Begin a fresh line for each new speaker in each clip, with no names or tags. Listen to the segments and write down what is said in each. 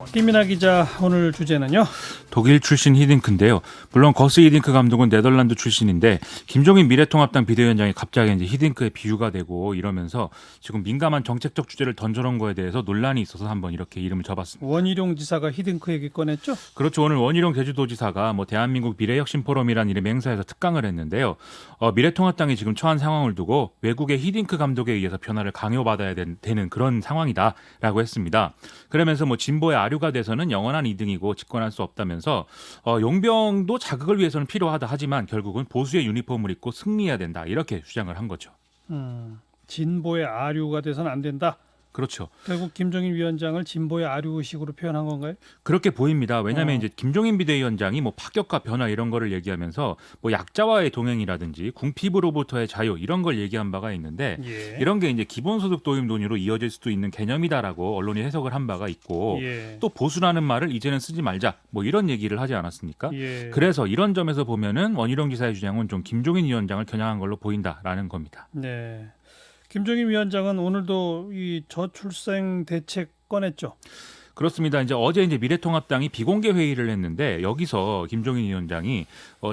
김민하 기자, 오늘 주제는요?
독일 출신 히딩크인데요. 물론 거스 히딩크 감독은 네덜란드 출신인데 김종인 미래통합당 비대위원장이 갑자기 이제 히딩크에 비유가 되고 이러면서 지금 민감한 정책적 주제를 던져놓은 거에 대해서 논란이 있어서 한번 이렇게 이름을 접었습니다.
원희룡 지사가 히딩크 얘기 꺼냈죠?
그렇죠. 오늘 원희룡 제주도지사가 대한민국 미래혁신포럼이라는 이름의 행사에서 특강을 했는데요. 미래통합당이 지금 처한 상황을 두고 외국의 히딩크 감독에 의해서 변화를 강요받아야 되는 그런 상황이다라고 했습니다. 그러면서 진보의 아류가 돼서는 영원한 2등이고 집권할 수 없다면서 용병도 자극을 위해서는 필요하다 하지만 결국은 보수의 유니폼을 입고 승리해야 된다 이렇게 주장을 한 거죠.
진보의 아류가 돼서는 안 된다.
그렇죠.
결국 김종인 위원장을 진보의 아류의식으로 표현한 건가요?
그렇게 보입니다. 왜냐하면 이제 김종인 비대위원장이 파격과 변화 이런 거를 얘기하면서 약자와의 동행이라든지 궁핍으로부터의 자유 이런 걸 얘기한 바가 있는데 이런 게 이제 기본소득 도입 논의로 이어질 수도 있는 개념이다라고 언론이 해석을 한 바가 있고 또 보수라는 말을 이제는 쓰지 말자 이런 얘기를 하지 않았습니까? 그래서 이런 점에서 보면은 원희룡 지사의 주장은 좀 김종인 위원장을 겨냥한 걸로 보인다라는 겁니다.
네. 김종인 위원장은 오늘도 이 저출생 대책 꺼냈죠.
그렇습니다. 어제 미래통합당이 비공개 회의를 했는데 여기서 김종인 위원장이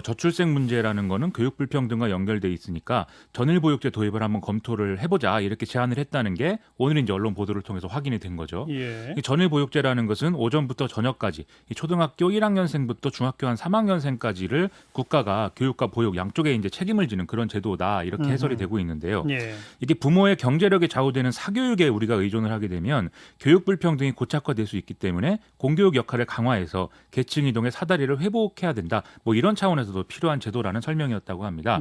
저출생 문제라는 거는 교육 불평등과 연결돼 있으니까 전일 보육제 도입을 한번 검토를 해보자 이렇게 제안을 했다는 게 오늘 언론 보도를 통해서 확인이 된 거죠. 이 전일 보육제라는 것은 오전부터 저녁까지 초등학교 1학년생부터 중학교 한 3학년생까지를 국가가 교육과 보육 양쪽에 책임을 지는 그런 제도다 이렇게 해설이 되고 있는데요. 이게 부모의 경제력에 좌우되는 사교육에 우리가 의존을 하게 되면 교육 불평등이 고착화될 수 있기 때문에 공교육 역할을 강화해서 계층 이동의 사다리를 회복해야 된다. 이런 차원에서도 필요한 제도라는 설명이었다고 합니다.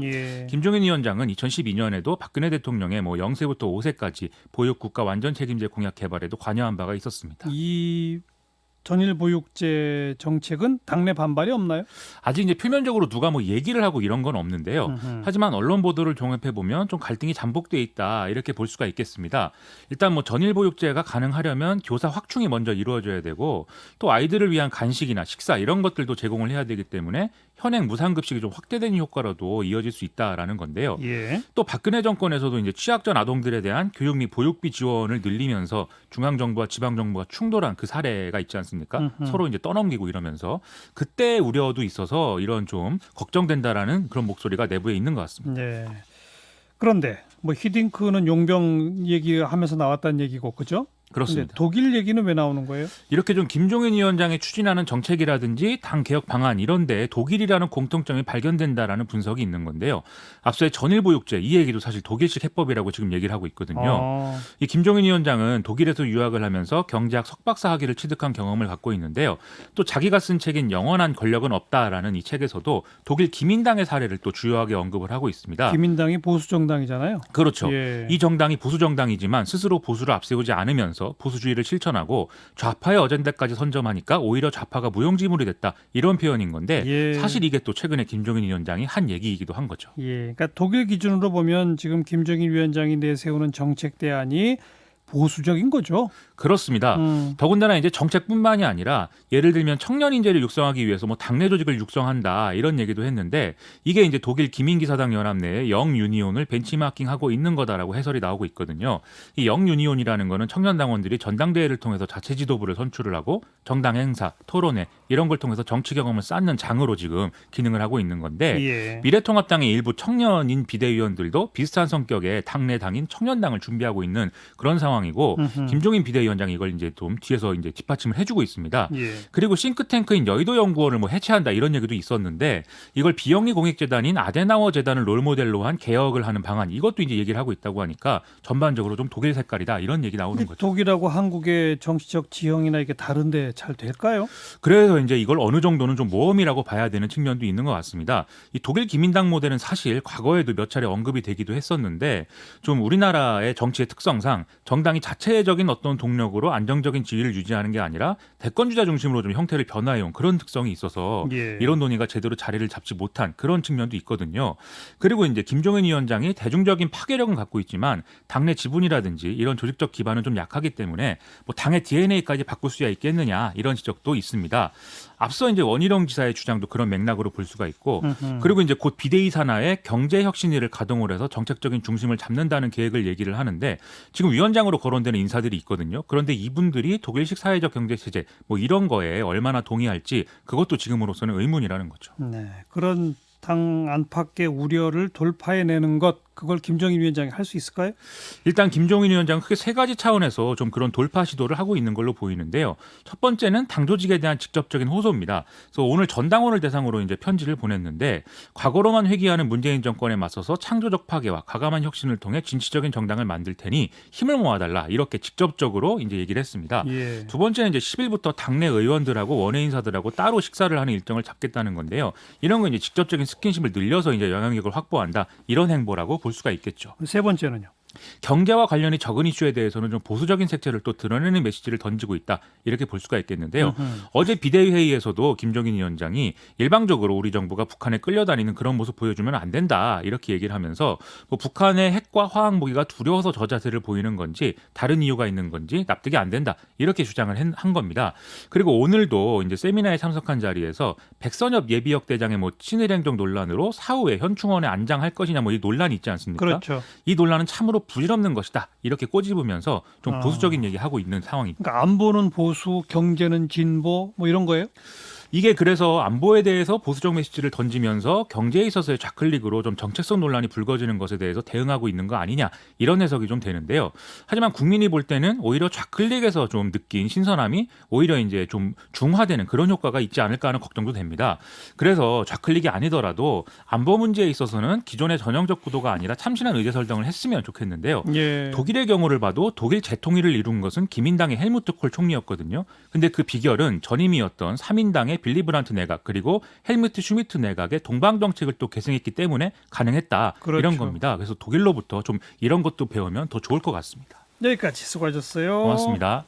김종인 위원장은 2012년에도 박근혜 대통령의 0세부터 5세까지 보육 국가 완전 책임제 공약 개발에도 관여한 바가 있었습니다.
이 전일 보육제 정책은 당내 반발이 없나요?
아직 표면적으로 누가 얘기를 하고 이런 건 없는데요. 하지만 언론 보도를 종합해 보면 좀 갈등이 잠복돼 있다 이렇게 볼 수가 있겠습니다. 일단 전일 보육제가 가능하려면 교사 확충이 먼저 이루어져야 되고 또 아이들을 위한 간식이나 식사 이런 것들도 제공을 해야 되기 때문에 현행 무상급식이 좀 확대된 효과로도 이어질 수 있다라는 건데요. 또 박근혜 정권에서도 취약전 아동들에 대한 교육 및 보육비 지원을 늘리면서 중앙정부와 지방정부가 충돌한 그 사례가 있지 않습니까? 서로 떠넘기고 이러면서 그때 우려도 있어서 이런 좀 걱정된다라는 그런 목소리가 내부에 있는 것 같습니다.
네. 그런데 히딩크는 용병 얘기하면서 나왔다는 얘기고 그죠?
그렇습니다.
독일 얘기는 왜 나오는 거예요?
이렇게 좀 김종인 위원장이 추진하는 정책이라든지 당 개혁 방안 이런 데 독일이라는 공통점이 발견된다라는 분석이 있는 건데요. 앞서의 전일보육제 이 얘기도 사실 독일식 해법이라고 지금 얘기를 하고 있거든요. 이 김종인 위원장은 독일에서 유학을 하면서 경제학 석박사 학위를 취득한 경험을 갖고 있는데요. 또 자기가 쓴 책인 영원한 권력은 없다라는 이 책에서도 독일 기민당의 사례를 또 주요하게 언급을 하고 있습니다.
기민당이 보수 정당이잖아요.
그렇죠. 이 정당이 보수 정당이지만 스스로 보수를 앞세우지 않으면서 보수주의를 실천하고 좌파의 어젠다까지 선점하니까 오히려 좌파가 무용지물이 됐다 이런 표현인 건데 사실 이게 또 최근에 김종인 위원장이 한 얘기이기도 한 거죠.
그러니까 독일 기준으로 보면 지금 김종인 위원장이 내세우는 정책 대안이 보수적인 거죠.
그렇습니다. 더군다나 정책뿐만이 아니라 예를 들면 청년 인재를 육성하기 위해서 당내 조직을 육성한다 이런 얘기도 했는데 이게 독일 기민기사당 연합 내에 영유니온을 벤치마킹하고 있는 거다라고 해설이 나오고 있거든요. 이 영유니온이라는 거는 청년 당원들이 전당대회를 통해서 자체 지도부를 선출을 하고 정당 행사, 토론회 이런 걸 통해서 정치 경험을 쌓는 장으로 지금 기능을 하고 있는 건데 미래통합당의 일부 청년인 비대위원들도 비슷한 성격의 당내 당인 청년당을 준비하고 있는 그런 상황이고 김종인 비대위원장이 이걸 좀 뒤에서 뒷받침을 해주고 있습니다. 그리고 싱크탱크인 여의도연구원을 해체한다 이런 얘기도 있었는데 이걸 비영리 공익재단인 아데나워 재단을 롤모델로 한 개혁을 하는 방안 이것도 얘기를 하고 있다고 하니까 전반적으로 좀 독일 색깔이다 이런 얘기 나오는 거죠.
독일하고 한국의 정치적 지형이나 이게 다른데 잘 될까요?
그래서 이걸 어느 정도는 좀 모험이라고 봐야 되는 측면도 있는 것 같습니다. 이 독일 기민당 모델은 사실 과거에도 몇 차례 언급이 되기도 했었는데 좀 우리나라의 정치의 특성상 정당이 자체적인 어떤 동력으로 안정적인 지위를 유지하는 게 아니라 대권주자 중심으로 좀 형태를 변화해온 그런 특성이 있어서 이런 논의가 제대로 자리를 잡지 못한 그런 측면도 있거든요. 그리고 김종인 위원장이 대중적인 파괴력은 갖고 있지만 당내 지분이라든지 이런 조직적 기반은 좀 약하기 때문에 당의 DNA까지 바꿀 수야 있겠느냐 이런 지적도 있습니다. 앞서 이제 원희룡 지사의 주장도 그런 맥락으로 볼 수가 있고
음흠.
그리고 이제 곧 비대위 산하의 경제혁신위를 가동을 해서 정책적인 중심을 잡는다는 계획을 얘기를 하는데 지금 위원장으로 거론되는 인사들이 있거든요. 그런데 이분들이 독일식 사회적 경제 체제 뭐 이런 거에 얼마나 동의할지 그것도 지금으로서는 의문이라는 거죠.
네, 그런 당 안팎의 우려를 돌파해내는 것 그걸 김정인 위원장이 할 수 있을까요?
일단 김종인 위원장은 크게 세 가지 차원에서 좀 그런 돌파 시도를 하고 있는 걸로 보이는데요. 첫 번째는 당 조직에 대한 직접적인 호소입니다. 그래서 오늘 전당원을 대상으로 이제 편지를 보냈는데 과거로만 회귀하는 문재인 정권에 맞서서 창조적 파괴와 과감한 혁신을 통해 진취적인 정당을 만들 테니 힘을 모아달라 이렇게 직접적으로 이제 얘기를 했습니다.
예.
두 번째는 이제 10일부터 당내 의원들하고 원외 인사들하고 따로 식사를 하는 일정을 잡겠다는 건데요. 이런 건 이제 직접적인 스킨십을 늘려서 이제 영향력을 확보한다 이런 행보라고 볼 수가 있겠죠.
세 번째는요.
경제와 관련이 적은 이슈에 대해서는 좀 보수적인 색채를 또 드러내는 메시지를 던지고 있다 이렇게 볼 수가 있겠는데요. 어제 비대위 회의에서도 김정인 위원장이 일방적으로 우리 정부가 북한에 끌려다니는 그런 모습 보여주면 안 된다 이렇게 얘기를 하면서 뭐 북한의 핵과 화학 무기가 두려워서 저 자세를 보이는 건지 다른 이유가 있는 건지 납득이 안 된다 이렇게 주장을 한 겁니다. 그리고 오늘도 이제 세미나에 참석한 자리에서 백선엽 예비역 대장의 뭐 친일 행정 논란으로 사후에 현충원에 안장할 것이냐 뭐 이 논란이 있지 않습니까?
그렇죠.
이 논란은 참으로 부질없는 것이다. 이렇게 꼬집으면서 좀
아.
보수적인 얘기하고 있는 상황입니다.
그러니까 안보는 보수, 경제는 진보 뭐 이런 거예요?
이게 그래서 안보에 대해서 보수적 메시지를 던지면서 경제에 있어서의 좌클릭으로 좀 정체성 논란이 불거지는 것에 대해서 대응하고 있는 거 아니냐 이런 해석이 좀 되는데요. 하지만 국민이 볼 때는 오히려 좌클릭에서 좀 느낀 신선함이 오히려 이제 좀 중화되는 그런 효과가 있지 않을까 하는 걱정도 됩니다. 그래서 좌클릭이 아니더라도 안보 문제에 있어서는 기존의 전형적 구도가 아니라 참신한 의제설정을 했으면 좋겠는데요.
예.
독일의 경우를 봐도 독일 재통일을 이룬 것은 기민당의 헬무트 콜 총리였거든요. 근데 그 비결은 전임이었던 3인당의 빌리 브란트 내각 그리고 헬무트 슈미트 내각의 동방 정책을 또 계승했기 때문에 가능했다.
그렇죠.
이런 겁니다. 그래서 독일로부터 좀 이런 것도 배우면 더 좋을 것 같습니다.
여기까지 수고하셨어요.
고맙습니다.